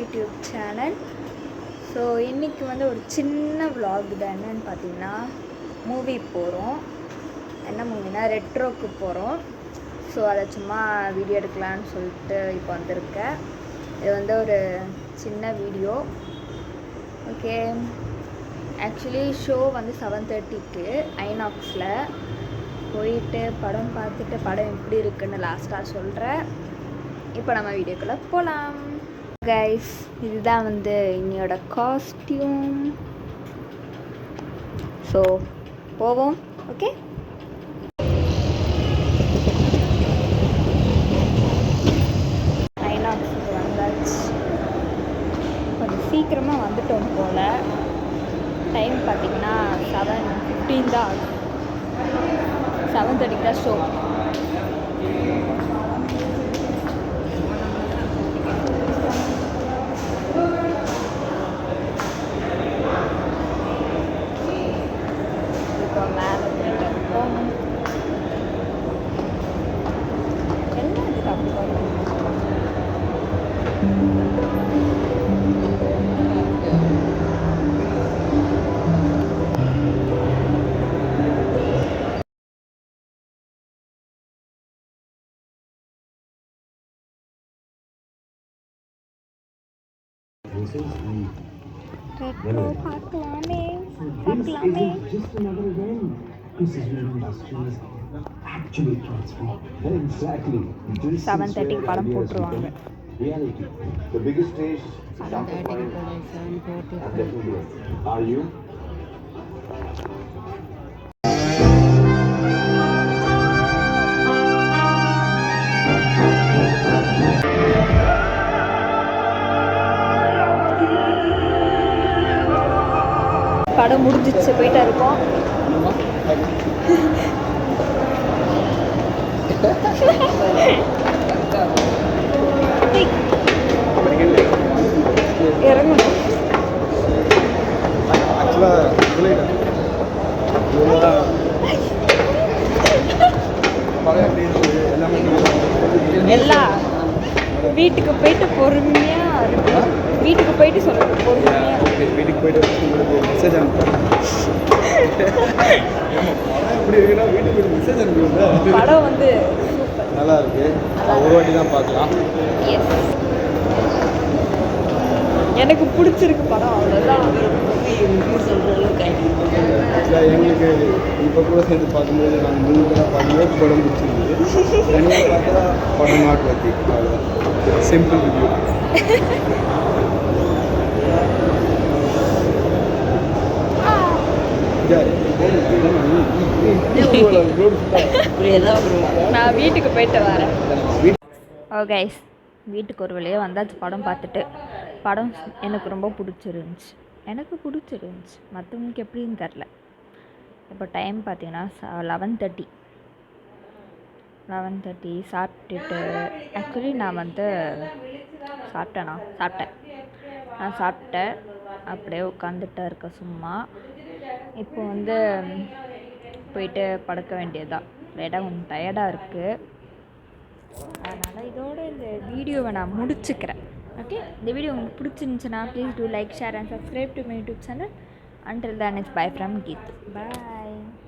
YouTube channel. So இன்றைக்கி வந்து ஒரு சின்ன vlog தான். என்னென்னு பார்த்தீங்கன்னா மூவி போகிறோம். என்ன மூவினா ரெட்ரோக்கு போகிறோம். ஸோ அதை சும்மா வீடியோ எடுக்கலான்னு சொல்லிட்டு இப்போ வந்திருக்கேன். இது வந்து ஒரு சின்ன வீடியோ. ஓகே, ஆக்சுவலி ஷோ வந்து 7:30க்கு ஐநாக்ஸில் போயிட்டு படம் பார்த்துட்டு படம் எப்படி இருக்குன்னு லாஸ்ட்டாக சொல்கிறேன். இப்போ நம்ம வீடியோக்குள்ளே போகலாம். கைஸ், இதுதான் வந்து இன்னையோட காஸ்டியூம். ஸோ போவோம். ஓகே, ஐநாக்ஸுக்கு வந்தாச்சு. கொஞ்சம் சீக்கிரமாக வந்துட்டோம் போல். டைம் பார்த்திங்கன்னா 7:15 தான் ஆகும். 7:30 தான் ஷோ. இப்போ மேலே போயிட்டு இருக்கோம். எல்லாம் இதுக்கு அப்படி வரும். ரெட்ரோ பார்க்கலாமே. 7:30 படம் போட்டுருவாங்க. The biggest stage, 7:30. Are you? படம் முடிஞ்சிச்சு, போயிட்டா இருக்கோம். இறங்கணும். எல்லாம் வீட்டுக்கு போயிட்டு பொறுமையாக இருக்கும். வீட்டுக்கு போயிட்டு சொல்லுங்கள் பொறுமையாக. வீட்டுக்கு போயிட்டு மெசேஜ் அனுப்புறேன். படம் வந்து நல்லா இருக்கு. ஒரு வாட்டி தான் பார்க்கலாம். எனக்கு பிடிச்சிருக்கு படம், அவ்வளோதான். எங்களுக்கு இப்போ கூட சேர்ந்து பார்க்கும்போது நாங்கள் 3 பேராக பார்க்கும்போது படம் பிடிச்சிருக்கு. தனியாக பார்த்தா படம் நாட் வத்தி. அவ்வளோதான், சிம்பிள் ரிவ்யூ. நான் வீட்டுக்கு போயிட்டு வரேன். ஓகே, வீட்டுக்கு ஒரு வழியாக வந்தாச்சு. படம் பார்த்துட்டு படம் எனக்கு ரொம்ப பிடிச்சிருந்துச்சி. மற்றவங்களுக்கு எப்படின்னு தெரில. இப்போ டைம் பார்த்தீங்கன்னா 11:30 சாப்பிட்டுட்டு, ஆக்சுவலி நான் வந்து சாப்பிட்டேன். அப்படியே உட்காந்துட்டு இருக்க சும்மா. இப்போ வந்து போயிட்டு படுக்க வேண்டியதுதான். லேட்டாக கொஞ்சம் டயர்டாக இருக்குது. அதனால் இதோட இந்த வீடியோவை நான் முடிச்சுக்கிறேன். ஓகே, இந்த வீடியோ உங்களுக்கு பிடிச்சிருந்துச்சுன்னா please do like, share and subscribe to my YouTube channel. Until then, it's bye from Geet. Bye.